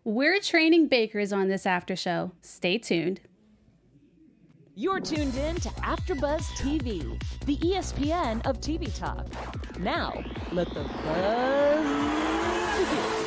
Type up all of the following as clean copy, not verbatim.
We're training bakers on this after show. Stay tuned. You're tuned in to AfterBuzz TV, the ESPN of TV talk. Now, let the buzz begin.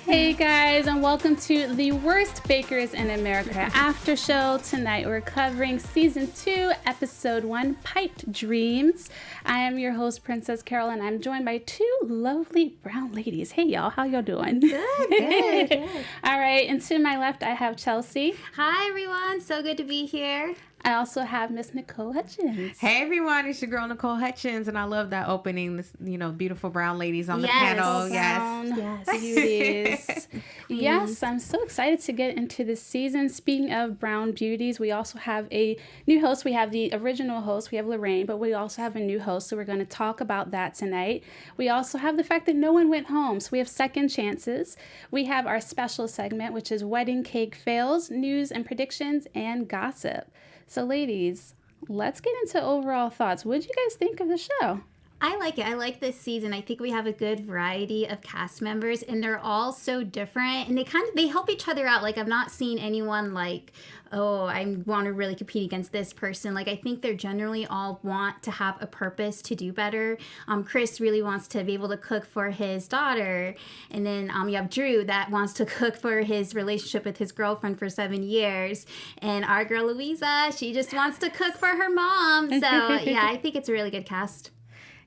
Hey guys, and welcome to the Worst Bakers in America after show. Tonight we're covering season 2, episode 1, Piped Dreams. I am your host, Princess Carol, and I'm joined by two lovely brown ladies. Hey y'all, how y'all doing? Good. All right, and to my left I have Chelsea. Hi everyone, so good to be here. I also have Miss Nicole Hutchins. Hey everyone, it's your girl Nicole Hutchins, and I love that opening. This, beautiful brown ladies on the panel. Yes, beauties. Yes, I'm so excited to get into this season. Speaking of brown beauties, we also have a new host. We have the original host. We have Lorraine, but we also have a new host, so we're going to talk about that tonight. We also have the fact that no one went home, so we have second chances. We have our special segment, which is wedding cake fails, news and predictions, and gossip. So ladies, let's get into overall thoughts. What did you guys think of the show? I like it. I like this season. I think we have a good variety of cast members, and they're all so different, and they help each other out. Like, I've not seen anyone like, oh, I want to really compete against this person. Like, I think they're generally all want to have a purpose to do better. Chris really wants to be able to cook for his daughter, and then you have Drew that wants to cook for his relationship with his girlfriend for 7 years, and our girl Louisa, she just wants to cook for her mom. So yeah, I think it's a really good cast.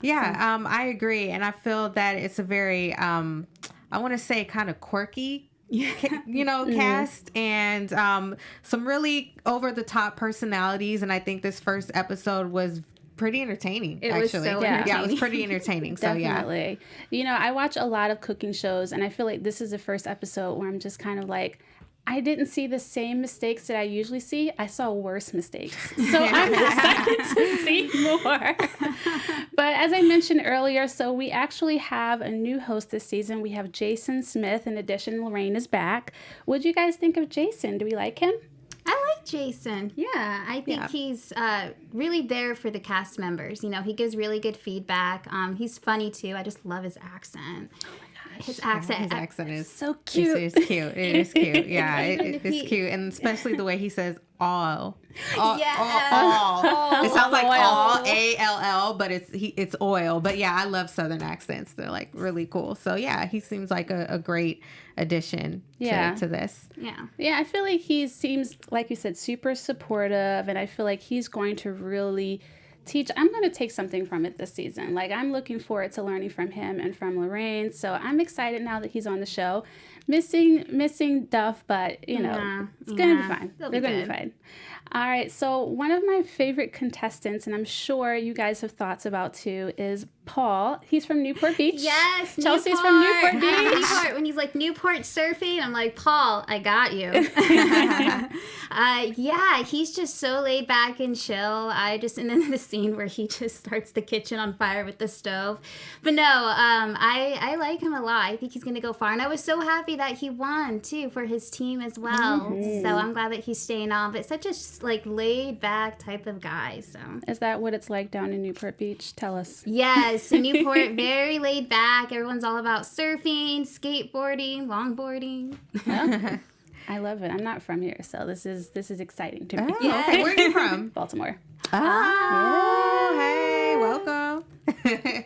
Yeah, I agree, and I feel that it's a very, I want to say, kind of quirky, cast, and some really over-the-top personalities, and I think this first episode was pretty entertaining. It was so entertaining. Yeah, it was pretty entertaining. So definitely. Yeah. I watch a lot of cooking shows, and I feel like this is the first episode where I'm just kind of like, I didn't see the same mistakes that I usually see. I saw worse mistakes. So I'm excited to see more. But as I mentioned earlier, so we actually have a new host this season. We have Jason Smith. In addition, Lorraine is back. What do you guys think of Jason? Do we like him? I like Jason. Yeah, I think he's really there for the cast members. He gives really good feedback. He's funny, too. I just love his accent. His accent is so cute. It's cute. It is cute. Yeah, it's cute, and especially the way he says all. All. It sounds like all, A-L-L, but it's oil. But yeah, I love Southern accents. They're like really cool. So yeah, he seems like a great addition to this. Yeah, I feel like he seems, like you said, super supportive, and I feel like he's going to really teach. I'm going to take something from it this season. Like, I'm looking forward to learning from him and from Lorraine. So I'm excited now that he's on the show. Missing Duff, but it's going to be fine. They're going to be fine. All right. So one of my favorite contestants, and I'm sure you guys have thoughts about too, is Paul. He's from Newport Beach. Yes, Chelsea's from Newport Beach. Newport. When he's like Newport surfing, I'm like, Paul, I got you. Yeah, he's just so laid back and chill. And then the scene where he just starts the kitchen on fire with the stove. But no, I like him a lot. I think he's gonna go far, and I was so happy that he won too for his team as well. Mm-hmm. So I'm glad that he's staying on. But such a laid back type of guy. So is that what it's like down in Newport Beach? Tell us. Yes, in Newport, very laid back. Everyone's all about surfing, skateboarding, longboarding. Oh. I love it. I'm not from here, so this is exciting to me. Oh, yeah. Okay. Where are you from? Baltimore. Oh, hey, welcome.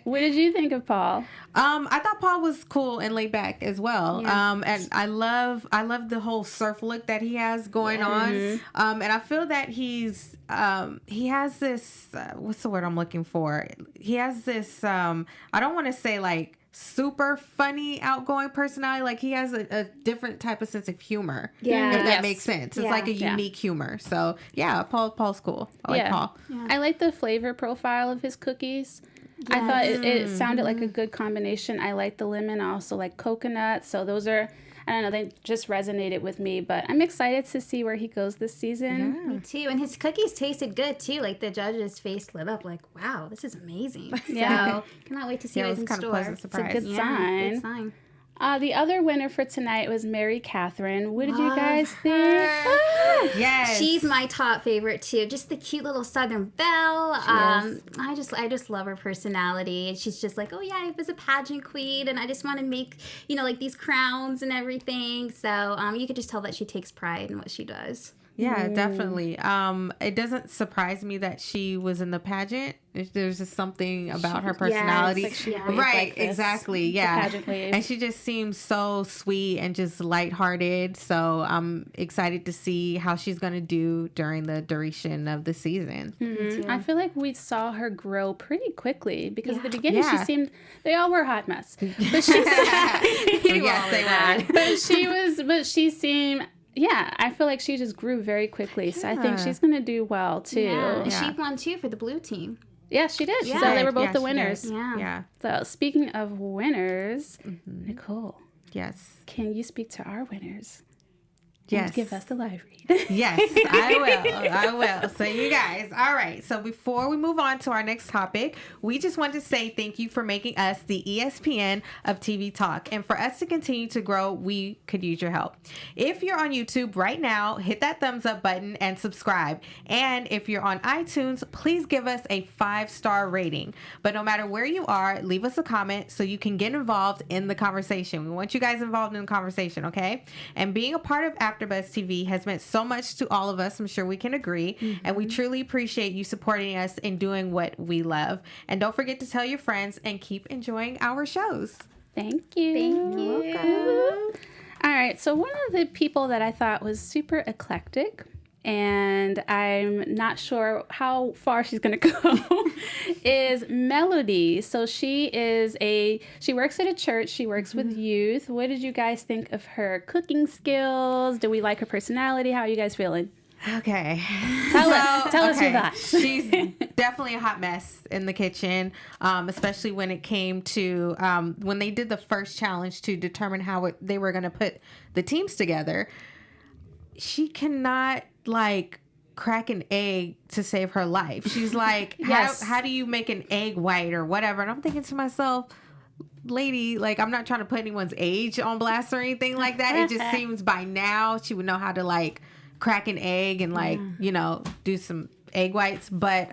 What did you think of Paul? I thought Paul was cool and laid back as well. Yeah. And I love the whole surf look that he has going on. And I feel that he has this, what's the word I'm looking for? He has this, I don't want to say like super funny, outgoing personality. Like, he has a different type of sense of humor. Yeah. If that makes sense. It's like a unique humor. So yeah, Paul's cool. I like Paul. Yeah. I like the flavor profile of his cookies. Yes. I thought it sounded like a good combination. I like the lemon. I also like coconut. So those are, I don't know, they just resonated with me. But I'm excited to see where he goes this season. Yeah. Me too. And his cookies tasted good too. Like, the judge's face lit up like, wow, this is amazing. Yeah. So cannot wait to see what's in store. Pleasant surprise. It's a good sign. Good sign. The other winner for tonight was Mary Catherine. What did you guys think? Yes. She's my top favorite too. Just the cute little Southern belle. I just love her personality. And she's just like, oh yeah, I was a pageant queen and I just want to make, like these crowns and everything. So you could just tell that she takes pride in what she does. Yeah, definitely. It doesn't surprise me that she was in the pageant. There's just something about her personality. Right, exactly. Yeah. Pageant wave. And she just seems so sweet and just lighthearted. So I'm excited to see how she's going to do during the duration of the season. Mm-hmm. I feel like we saw her grow pretty quickly because at the beginning she seemed, they all were a hot mess. But she yes, they were. But she seemed... Yeah, I feel like she just grew very quickly. So I think she's going to do well, too. Yeah. And she won, too, for the blue team. Yeah, she did. Yeah. So they were both the winners. Yeah. So speaking of winners, Nicole. Yes. Can you speak to our winners? Yes. And give us the live read. Yes, I will. So you guys, all right. So before we move on to our next topic, we just want to say thank you for making us the ESPN of TV Talk. And for us to continue to grow, we could use your help. If you're on YouTube right now, hit that thumbs up button and subscribe. And if you're on iTunes, please give us a 5-star rating. But no matter where you are, leave us a comment so you can get involved in the conversation. We want you guys involved in the conversation, okay? And being a part of AfterBuzz TV has meant so much to all of us. I'm sure we can agree. Mm-hmm. And we truly appreciate you supporting us and doing what we love. And don't forget to tell your friends and keep enjoying our shows. Thank you. Thank you. You're welcome. All right. So one of the people that I thought was super eclectic, and I'm not sure how far she's going to go, is Melody. So she works at a church. She works with youth. What did you guys think of her cooking skills? Do we like her personality? How are you guys feeling? Okay. Tell us your thoughts. She's definitely a hot mess in the kitchen, especially when it came to when they did the first challenge to determine how they were going to put the teams together. She cannot crack an egg to save her life. She's like, how do you make an egg white or whatever? And I'm thinking to myself, lady, I'm not trying to put anyone's age on blast or anything like that. It just seems by now she would know how to crack an egg and do some egg whites. But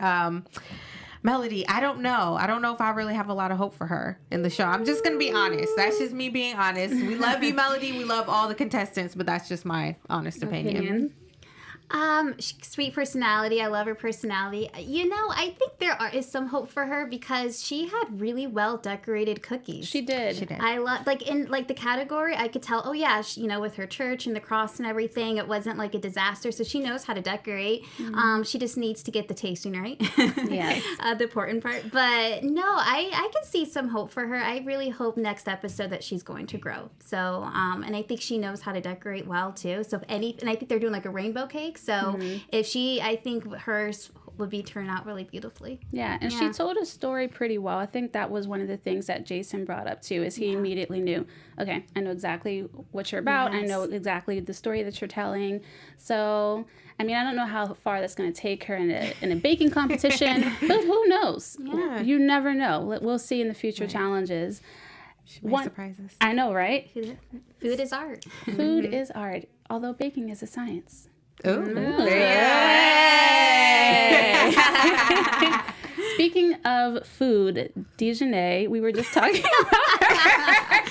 Melody, I don't know. I don't know if I really have a lot of hope for her in the show. I'm just going to be honest. That's just me being honest. We love you, Melody. We love all the contestants, but that's just my honest opinion. Sweet personality. I love her personality. I think there is some hope for her because she had really well decorated cookies. She did. I love in the category. I could tell. Oh yeah, with her church and the cross and everything, it wasn't a disaster. So she knows how to decorate. Mm-hmm. She just needs to get the tasting right. Yes, the important part. But no, I can see some hope for her. I really hope next episode that she's going to grow. So and I think she knows how to decorate well too. So and I think they're doing a rainbow cake. So if I think hers would turn out really beautifully. Yeah, and she told a story pretty well. I think that was one of the things that Jason brought up too, is he immediately knew, okay, I know exactly what you're about. Yes. I know exactly the story that you're telling. So, I don't know how far that's going to take her in a baking competition, but who knows? Yeah. You never know. We'll see in the future challenges. She may surprise us. I know, right? Food is art. Food is art, although baking is a science. Ooh. Speaking of food, Dejanay, we were just talking about her.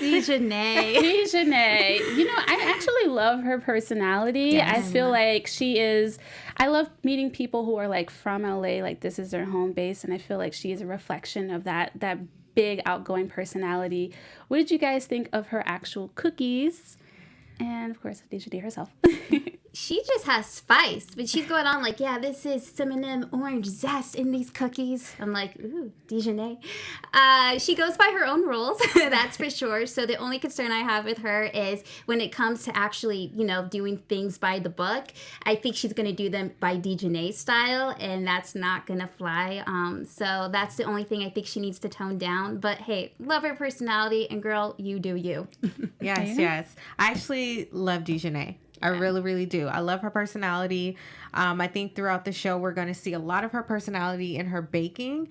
Dejanay. I actually love her personality. Yes. I feel like she is... I love meeting people who are from LA, this is their home base, and I feel like she is a reflection of that big outgoing personality. What did you guys think of her actual cookies? And of course, Dejanay herself. She just has spice, but she's going on this is some of them orange zest in these cookies. I'm ooh, Dejanay. She goes by her own rules, that's for sure. So the only concern I have with her is when it comes to actually, doing things by the book, I think she's going to do them by Dejanay style, and that's not going to fly. So that's the only thing I think she needs to tone down. But hey, love her personality, and girl, you do you. Yes. I actually love Dejanay. I really, really do. I love her personality. I think throughout the show, we're going to see a lot of her personality in her baking.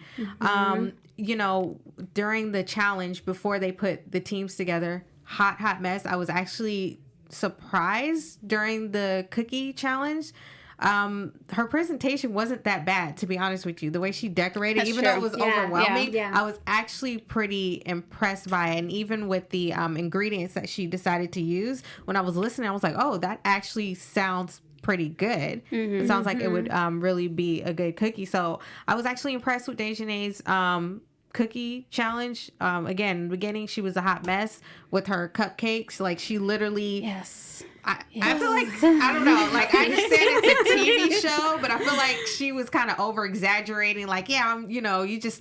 You know, during the challenge, before they put the teams together, hot mess. I was actually surprised during the cookie challenge. Her presentation wasn't that bad, to be honest with you. The way she decorated, That's even true. though it was overwhelming, Yeah. I was actually pretty impressed by it. And even with the ingredients that she decided to use, when I was listening, I was like, oh, that actually sounds pretty good. It sounds like it would really be a good cookie. So I was actually impressed with Dejanay's cookie challenge. Again, in the beginning, she was a hot mess with her cupcakes. Like, she literally... Yes. I feel like, I don't know, like, I understand it's a TV show, but I feel like she was kind of over exaggerating. Like, yeah, I'm, you know, you just,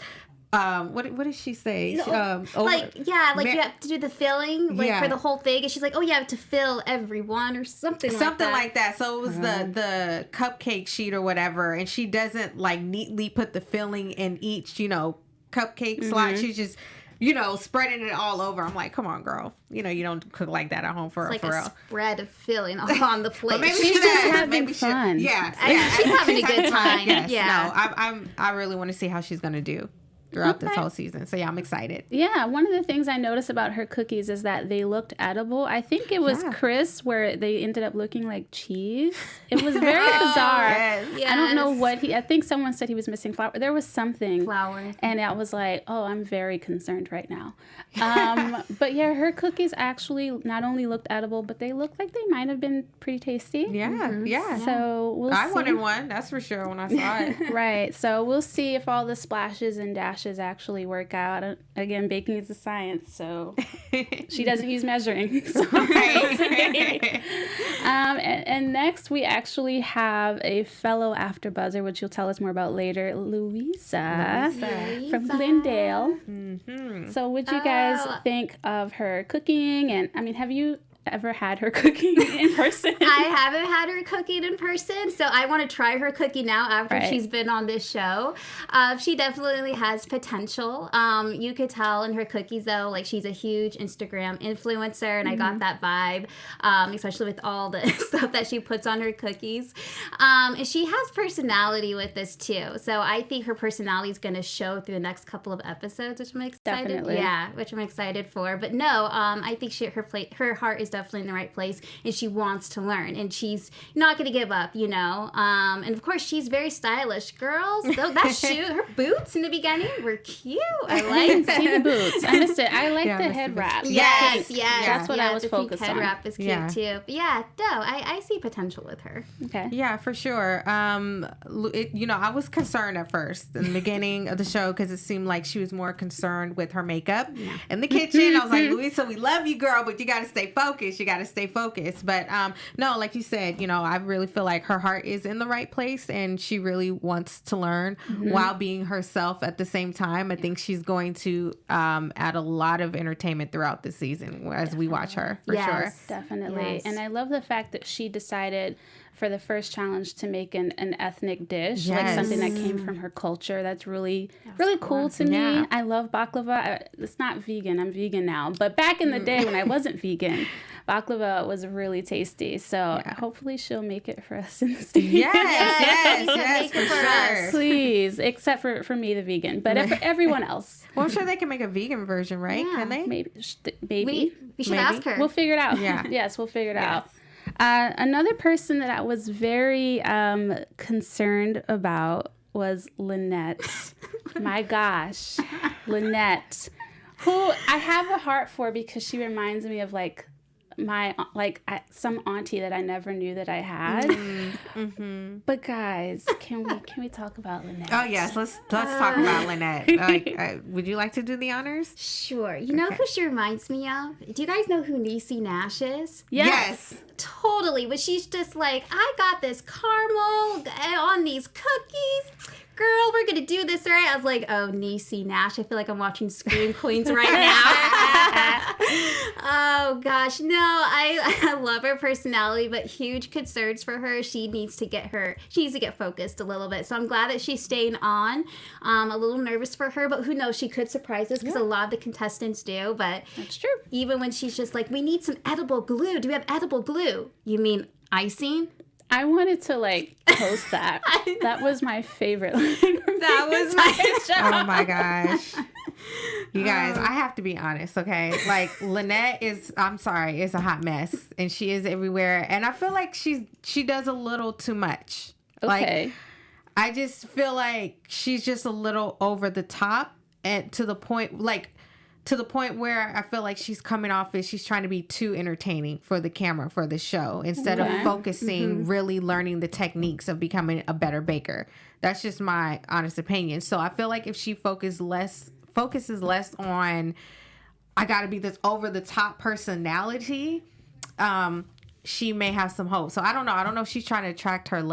what did she say? you have to do the filling, for the whole thing. And she's like, oh, you have to fill everyone or something like that. So it was the cupcake sheet or whatever. And she doesn't, like, neatly put the filling in each, you know, cupcake slot. She's just, you know, spreading it all over. I'm like, come on, girl. You know, you don't cook like that at home for like real. a spread of filling on the plate. Maybe She's just having fun. She's having a good time. Yes, Yeah. no, I really want to see how she's gonna do throughout this whole season. So yeah, I'm excited. Yeah, one of the things I noticed about her cookies is that they looked edible. I think it was Chris where they ended up looking like cheese. It was very bizarre. Yes. I don't know what I think someone said he was missing flour. There was something. Flour. And I was like, oh, I'm very concerned right now. But yeah, her cookies actually not only looked edible, but they looked like they might have been pretty tasty. Yeah. So we'll see. I wanted one, that's for sure, when I saw it. Right. So we'll see if all the splashes and dashes actually work out. Again, baking is a science, so she doesn't use measuring. So and next we actually have a fellow AfterBuzzer, which you'll tell us more about later, Louisa. From Glendale. So what'd you guys think of her cooking? And I mean, have you ever had her cooking in person? I haven't had her cooking in person, so I want to try her cooking now after she's been on this show. She definitely has potential. You could tell in her cookies, though, like she's a huge Instagram influencer, and I got that vibe, especially with all the stuff that she puts on her cookies. And she has personality with this, too. So I think her personality is going to show through the next couple of episodes, which I'm excited. Definitely. Yeah, which I'm excited for. But no, I think her heart is definitely in the right place, and she wants to learn, and she's not going to give up, you know. And of course, she's very stylish. Girls, her boots in the beginning were cute. I like see the boots. I missed it. I like the head wrap. Yes. That's what I was the focused pink head on. wrap is cute too. But yeah, no, I see potential with her. Okay. Yeah, for sure. You know, I was concerned at first in the beginning of the show because it seemed like she was more concerned with her makeup in the kitchen. I was like, Louisa, we love you, girl, but you got to stay focused. You got to stay focused. But no, like you said, you know, I really feel like her heart is in the right place, and she really wants to learn while being herself at the same time. I think she's going to add a lot of entertainment throughout the season as we watch her, for sure. Definitely. Yes. And I love the fact that she decided for the first challenge to make an ethnic dish, like something that came from her culture. That's really cool to me. Yeah. I love baklava. It's not vegan. I'm vegan now. But back in the day when I wasn't vegan, baklava was really tasty. So hopefully she'll make it for us in the States. Yes, for sure. Please, except for me, the vegan. But for everyone else. Well, I'm sure they can make a vegan version, right? Yeah. Can they? Maybe. We should ask her. We'll figure it out. Yeah. Yes, we'll figure it out. Another person that I was very concerned about was Lynette. My gosh, Lynette, who I have a heart for because she reminds me of some auntie that I never knew that I had. But guys, can we talk about Lynette? Oh yes, let's talk about Lynette. Would you like to do the honors? Sure. You know who she reminds me of? Do you guys know who Niecy Nash is? Yes. Totally. But she's just like, I got this caramel on these cookies. Girl, we're going to do this, right? I was like, oh, Niecy Nash. I feel like I'm watching Scream Queens right now. Oh, gosh. No, I love her personality, but huge concerns for her. She needs to get focused a little bit. So I'm glad that she's staying on. A little nervous for her, but who knows? She could surprise us because a lot of the contestants do. But That's true. even when she's just like, we need some edible glue. Do we have edible glue? You mean icing. I wanted to like post that. That was my favorite line. That was my Oh my gosh. You guys, I have to be honest, okay? Like Lynette is a hot mess, and she is everywhere, and I feel like she does a little too much. Okay. Like, I just feel like she's just a little over the top, and to the point where I feel like she's coming off as she's trying to be too entertaining for the camera, for the show, instead of focusing, really learning the techniques of becoming a better baker. That's just my honest opinion. So I feel like if she focuses less on, I gotta be this over the top personality, she may have some hope. So I don't know if she's trying to attract her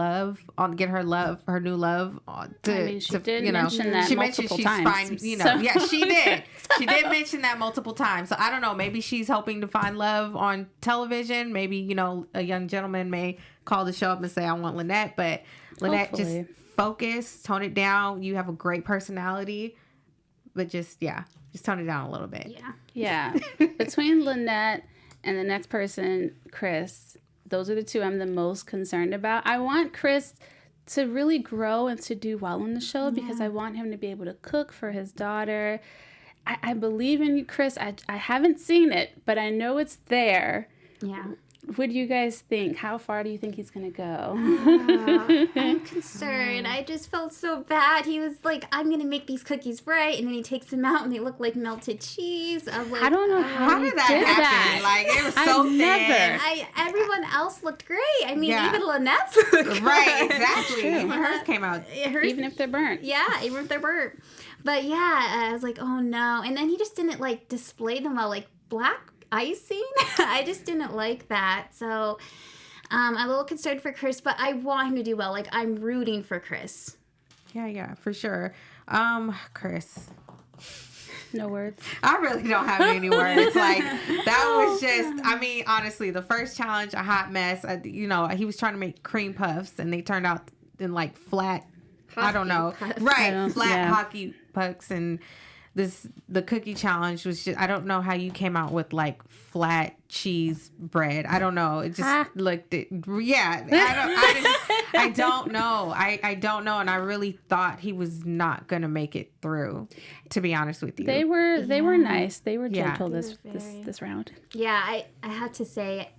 get her new love. She did mention that multiple times. Fine, yeah, she did. She did mention that multiple times. So I don't know. Maybe she's hoping to find love on television. Maybe, a young gentleman may call the show up and say, I want Lynette. But Lynette, just focus, tone it down. You have a great personality. But just tone it down a little bit. Yeah. Between Lynette and the next person, Chris, those are the two I'm the most concerned about. I want Chris to really grow and to do well in the show because I want him to be able to cook for his daughter. I believe in you, Chris. I haven't seen it, but I know it's there. Yeah. What do you guys think? How far do you think he's going to go? I'm concerned. I just felt so bad. He was like, I'm going to make these cookies right. And then he takes them out and they look like melted cheese. I was like, I don't know how did that happen? Like, it was so thin. Everyone else looked great. I mean, even Lynette's looked good. Right, exactly. Even hers came out. Even if they're burnt. Yeah, even if they're burnt. But yeah, I was like, oh no. And then he just didn't like display them well, like black icing. I just didn't like that. So I'm a little concerned for Chris, but I want him to do well. Like, I'm rooting for Chris. Yeah, for sure. Chris. No words. I really don't have any words. Like, that was just, I mean, honestly, the first challenge, a hot mess. He was trying to make cream puffs and they turned out in like flat, I don't know. Puffs. Right, flat hockey pucks. And the cookie challenge was just, I don't know how you came out with like flat cheese bread. I don't know. It just looked I don't know. I don't know. And I really thought he was not going to make it through, to be honest with you. They were nice. They were gentle this round. Yeah, I had to say,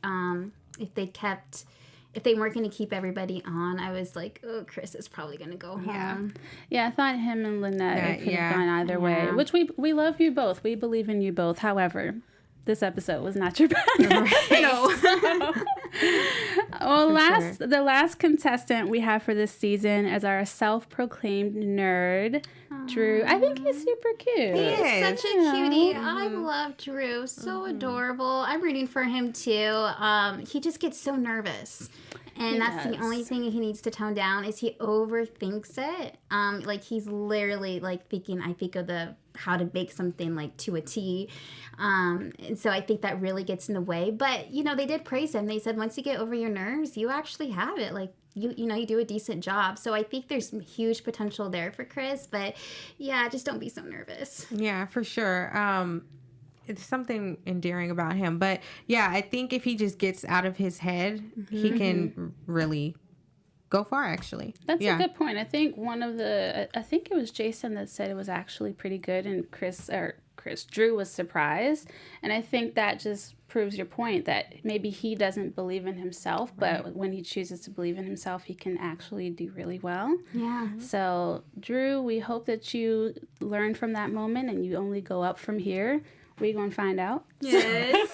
if they weren't going to keep everybody on, I was like, oh, Chris is probably going to go home. Yeah, I thought him and Lynette could have gone either way, which we love you both. We believe in you both. However, this episode was not your best. No. Well, the last contestant we have for this season is our self-proclaimed nerd, Drew. I think he's super cute. He is such a cutie. I love Drew. So adorable. I'm rooting for him too. He just gets so nervous. And that's the only thing he needs to tone down is he overthinks it. Like he's literally like thinking, I think of how to bake something like to a T. And so I think that really gets in the way. But, they did praise him. They said, once you get over your nerves, you actually have it. Like, you do a decent job. So I think there's huge potential there for Chris. But, yeah, just don't be so nervous. Yeah, for sure. It's something endearing about him. But, yeah, I think if he just gets out of his head, he can really go far, actually. That's a good point. I think I think it was Jason that said it was actually pretty good, and Drew was surprised. And I think that just proves your point that maybe he doesn't believe in himself, but when he chooses to believe in himself, he can actually do really well. Yeah. So, Drew, we hope that you learn from that moment and you only go up from here. We're going to find out. Yes.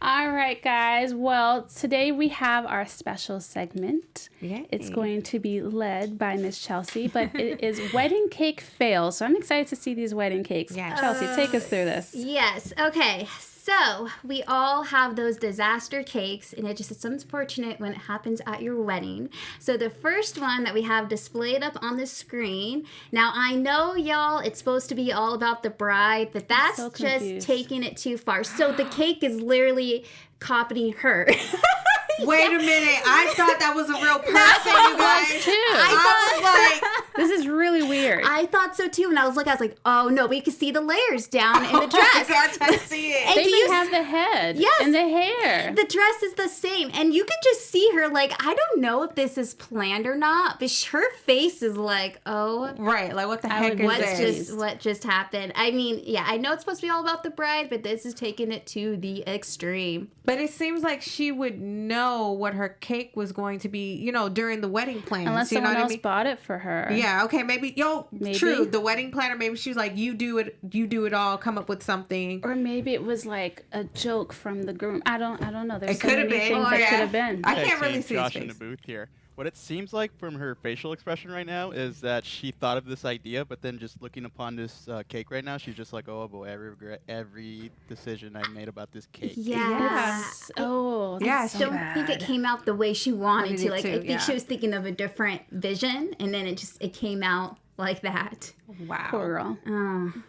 All right, guys. Well, today we have our special segment. Yay. It's going to be led by Miss Chelsea, but it is wedding cake fails. So I'm excited to see these wedding cakes. Yes. Chelsea, take us through this. Yes. Okay. So we all have those disaster cakes, and it's unfortunate when it happens at your wedding. So the first one that we have displayed up on the screen. Now, I know, y'all, it's supposed to be all about the bride, but that's so just taking it too far. So the cake is literally copying her. Wait a minute. I thought that was a real person, you guys. Too. I was like, This is really weird. I thought so too. And I was like, oh no, we could see the layers down in the dress. Gosh, I see it. And they even have the head and the hair. The dress is the same. And you could just see her like, I don't know if this is planned or not, but her face is like, oh. Right, like what the heck is this? What just happened? I mean, yeah, I know it's supposed to be all about the bride, but this is taking it to the extreme. But it seems like she would know what her cake was going to be, you know, during the wedding plans. Unless someone else bought it for her. Yeah, okay, maybe. True. The wedding planner, maybe she was like, you do it all, come up with something. Or maybe it was like a joke from the groom. I don't know. There's it could have been. That could have been. I can't really see Josh his in face. the booth here. What it seems like from her facial expression right now is that she thought of this idea, but then just looking upon this cake right now, she's just like, oh boy, I regret every decision I made about this cake. Yes. Oh, I don't think it came out the way she wanted to. Like, I think she was thinking of a different vision, and then it came out like that. Wow. Poor girl.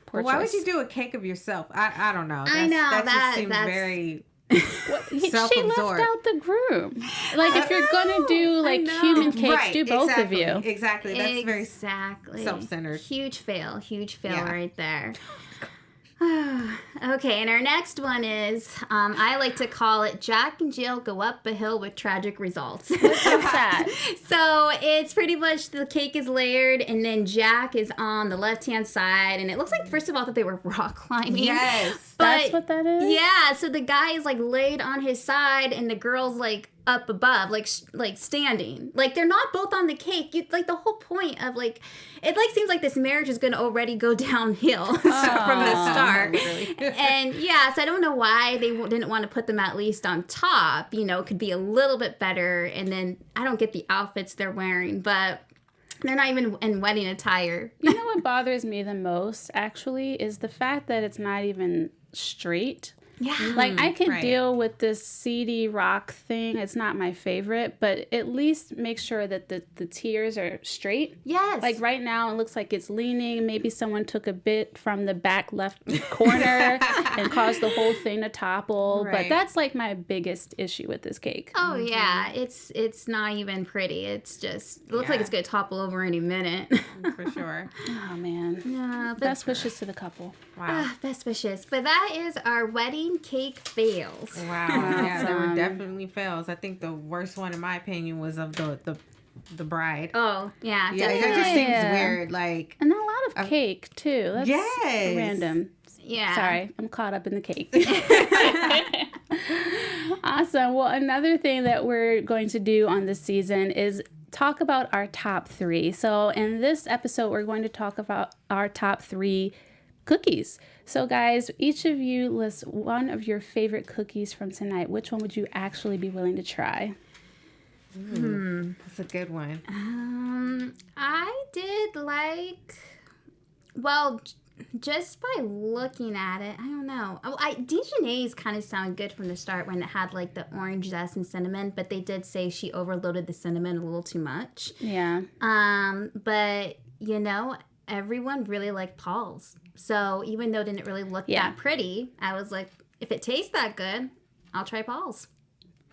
Poor why would you do a cake of yourself? I don't know. I know. That just seems very... She left out the groom. Like, if you're gonna do like human cakes, do both of you. Exactly. That's very self-centered. Huge fail right there. Okay, and our next one is, I like to call it Jack and Jill go up a hill with tragic results. What's that? So it's pretty much the cake is layered, and then Jack is on the left-hand side, and it looks like, first of all, that they were rock climbing. Yes. That's what that is? Yeah, so the guy is like laid on his side, and the girl's like up above, like standing. Like, they're not both on the cake. Like, the whole point of like, it like seems like this marriage is going to already go downhill from the start. And yeah, so I don't know why they didn't want to put them at least on top. You know, it could be a little bit better. And then I don't get the outfits they're wearing, but they're not even in wedding attire. You know what bothers me the most, actually, is the fact that it's not even straight. Yeah. Like, I could deal with this seedy rock thing. It's not my favorite, but at least make sure that the tiers are straight. Yes. Like, right now, it looks like it's leaning. Maybe someone took a bit from the back left corner and caused the whole thing to topple. Right. But that's, like, my biggest issue with this cake. Oh, yeah. It's not even pretty. It's just, it looks like it's going to topple over any minute. For sure. Oh, man. No, best wishes to the couple. Wow. Best wishes. But that is our wedding cake fails. Wow. Yeah, there were definitely fails. I think the worst one, in my opinion, was of the bride. Oh, yeah. Yeah, that just seems weird. Like, and a lot of cake, too. That's random. Yeah. Sorry, I'm caught up in the cake. Awesome. Well, another thing that we're going to do on this season is talk about our top 3. So in this episode, we're going to talk about our top 3 cookies. So guys, each of you list one of your favorite cookies from tonight. Which one would you actually be willing to try? That's a good one. I did like, well, just by looking at it, I don't know. Dijonnaise kind of sounded good from the start when it had like the orange zest and cinnamon, but they did say she overloaded the cinnamon a little too much. Yeah. But you know, everyone really liked Paul's. So even though it didn't really look that pretty, I was like, if it tastes that good, I'll try Paul's.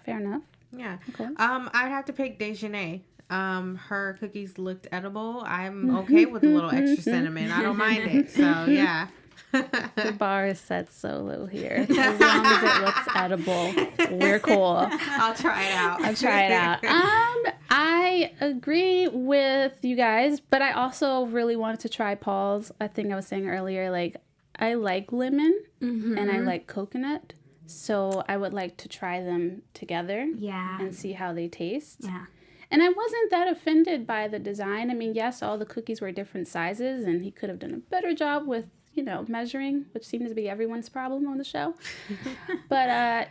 Fair enough. Yeah. Okay. I'd have to pick Dejanay. Her cookies looked edible. I'm okay with a little extra cinnamon. I don't mind it. So yeah. The bar is set so low here. As long as it looks edible, we're cool. I'll try it out. I agree with you guys, but I also really wanted to try Paul's. I think I was saying earlier, like, I like lemon and I like coconut. So I would like to try them together and see how they taste. Yeah. And I wasn't that offended by the design. I mean, yes, all the cookies were different sizes, and he could have done a better job with, you know, measuring, which seems to be everyone's problem on the show. But,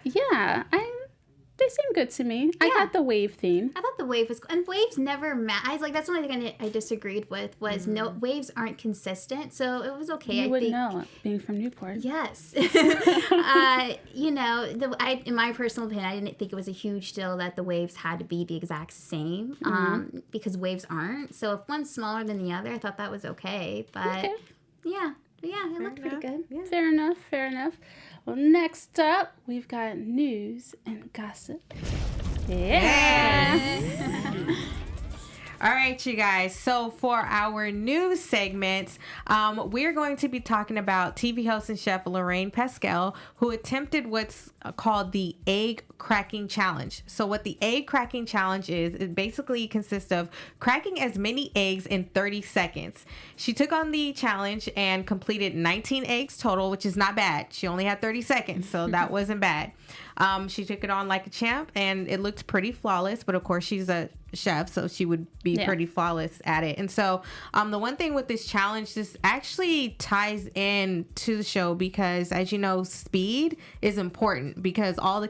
they seem good to me. Yeah. I got the wave theme. I thought the wave was, and waves never I was like, that's the only thing I disagreed with was no waves aren't consistent, so it was okay. You wouldn't know, being from Newport. Yes. You know, in my personal opinion, I didn't think it was a huge deal that the waves had to be the exact same, because waves aren't. So if one's smaller than the other, I thought that was okay. But yeah, it looked pretty good. Yeah. Fair enough. Well, next up, we've got news and gossip. Yeah. All right, you guys. So for our news segments, we're going to be talking about TV host and chef Lorraine Pascale, who attempted what's called the egg cracking challenge. So what the egg cracking challenge is, it basically consists of cracking as many eggs in 30 seconds. She took on the challenge and completed 19 eggs total, which is not bad. She only had 30 seconds, so that wasn't bad. She took it on like a champ, and it looked pretty flawless. But of course, she's a chef, so she would be pretty flawless at it. And so, the one thing with this challenge, this actually ties in to the show because, as you know, speed is important because all the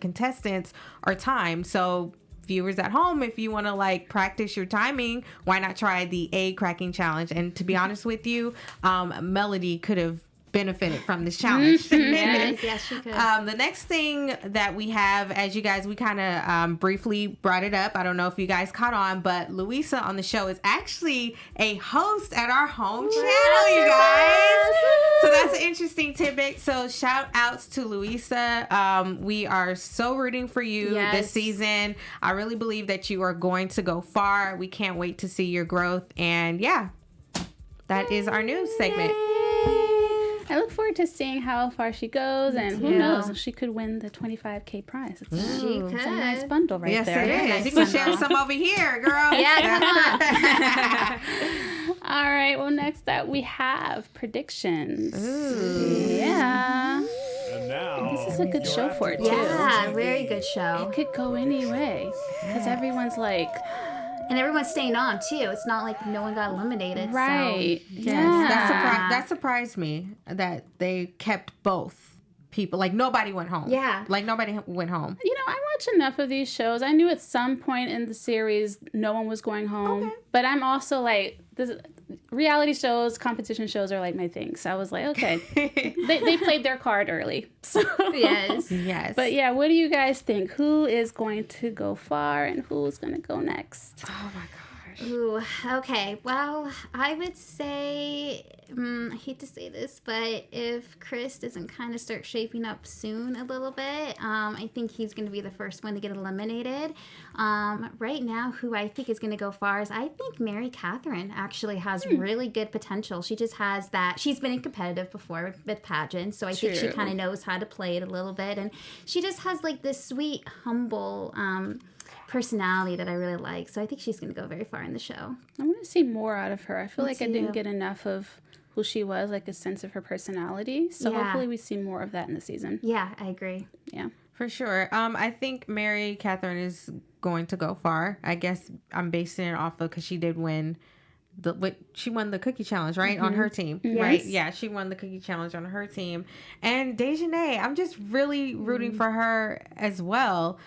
contestants are timed. So viewers at home, if you want to like practice your timing, why not try the egg cracking challenge? And to be honest with you, Melody could have benefited from this challenge. Yes, she could. The next thing that we have, as you guys, we kind of briefly brought it up. I don't know if you guys caught on, but Louisa on the show is actually a host at our home channel, you guys. So that's an interesting tidbit. So shout outs to Louisa. We are so rooting for you this season. I really believe that you are going to go far. We can't wait to see your growth. And yeah, that is our news segment. I look forward to seeing how far she goes, and who knows, she could win the $25K prize. It's a nice bundle right there. Yes, it is. You can share some over here, girl. Yeah, come on. All right, well, next up we have predictions. Ooh. Yeah. And now, This is a good show for it, too. Yeah, very good show. It could go any way, because everyone's like... And everyone's staying on, too. It's not like no one got eliminated. Right. So. Yes, that surprised me that they kept both people. Like, nobody went home. Yeah. Like, nobody went home. You know, I watch enough of these shows. I knew at some point in the series no one was going home. Okay. But I'm also like, reality shows, competition shows are like my thing. So I was like, okay. they played their card early. So. Yes. Yes. But yeah, what do you guys think? Who is going to go far and who's going to go next? Oh, my gosh. Ooh, okay. Well, I would say, I hate to say this, but if Chris doesn't kind of start shaping up soon a little bit, I think he's going to be the first one to get eliminated. Right now, who I think is going to go far is I think Mary Catherine actually has really good potential. She just has that. She's been competitive before with pageants, so I think she kind of knows how to play it a little bit. And she just has like this sweet, humble personality that I really like. So I think she's going to go very far in the show. I want to see more out of her. I feel Me like I didn't get enough of who she was, like a sense of her personality. So hopefully we see more of that in the season. Yeah, I agree. Yeah. For sure. I think Mary Catherine is going to go far. I guess I'm basing it off of because she did win she won the cookie challenge, right? On her team, right? Yeah, she won the cookie challenge on her team. And Dejanay, I'm just really rooting for her as well.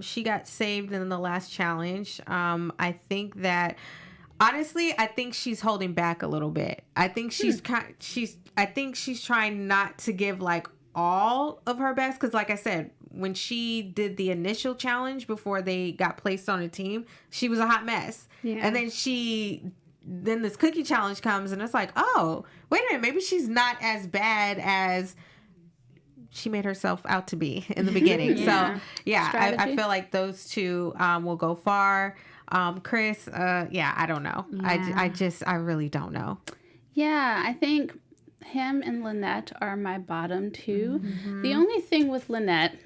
She got saved in the last challenge. I think that honestly, I think she's holding back a little bit. I think she's trying not to give like all of her best because, like I said, when she did the initial challenge before they got placed on a team, she was a hot mess. Yeah. And then this cookie challenge comes and it's like, oh, wait a minute, maybe she's not as bad as she made herself out to be in the beginning. So yeah, I feel like those two will go far. Chris, I don't know. Yeah. I really don't know. Yeah, I think him and Lynette are my bottom two. The only thing with Lynette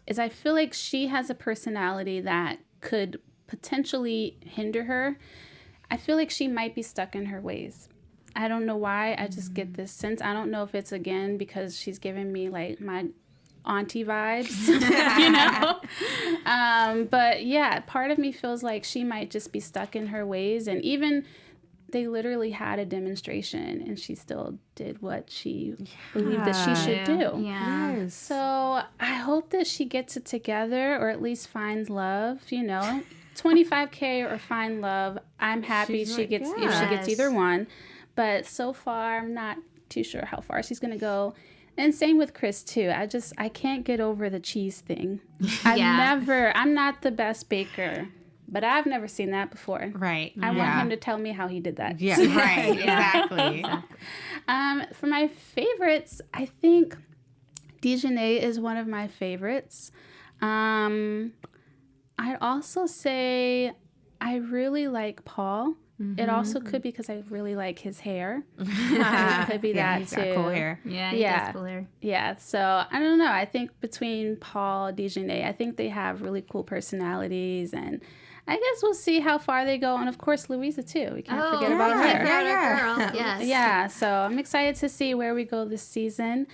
is I feel like she has a personality that could potentially hinder her. I feel like she might be stuck in her ways. I don't know why. I just get this sense. I don't know if it's, again, because she's giving me, like, my auntie vibes, you know? But, yeah, part of me feels like she might just be stuck in her ways. And even they literally had a demonstration, and she still did what she believed that she should do. Yeah. Yes. So I hope that she gets it together, or at least finds love, you know? $25K or find love. I'm happy if she gets either one. But so far, I'm not too sure how far she's going to go. And same with Chris, too. I can't get over the cheese thing. I'm not the best baker, but I've never seen that before. Right. I want him to tell me how he did that. Yeah, right. Exactly. For my favorites, I think Dejanay is one of my favorites. I'd also say I really like Paul. It also could be because I really like his hair. It could be that he's too. got cool hair. Yeah, he does cool hair. Yeah, so I don't know. I think between Paul, Dejanay, I think they have really cool personalities, and I guess we'll see how far they go. And of course, Louisa too. We can't forget about her. Girl. Yes. Yeah, so I'm excited to see where we go this season.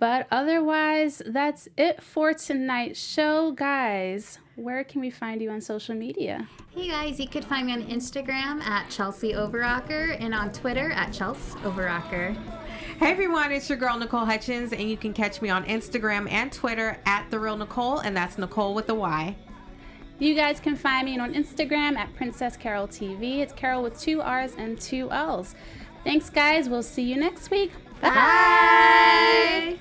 But otherwise, that's it for tonight's show, guys. Where can we find you on social media? Hey guys, you could find me on Instagram at Chelsea Overrocker and on Twitter at Chelsea Overrocker. Hey everyone, it's your girl Nicole Hutchins, and you can catch me on Instagram and Twitter at The Real Nicole, and that's Nicole with a Y. You guys can find me on Instagram at Princess Carol TV. It's Carol with 2 R's and 2 L's. Thanks, guys. We'll see you next week. Bye!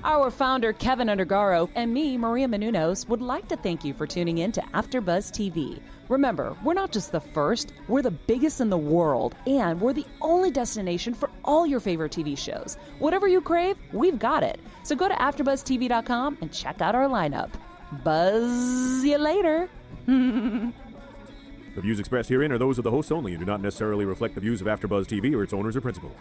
Our founder, Kevin Undergaro, and me, Maria Menounos, would like to thank you for tuning in to AfterBuzz TV. Remember, we're not just the first, we're the biggest in the world, and we're the only destination for all your favorite TV shows. Whatever you crave, we've got it. So go to AfterBuzzTV.com and check out our lineup. Buzz you later. The views expressed herein are those of the hosts only and do not necessarily reflect the views of AfterBuzz TV or its owners or principals.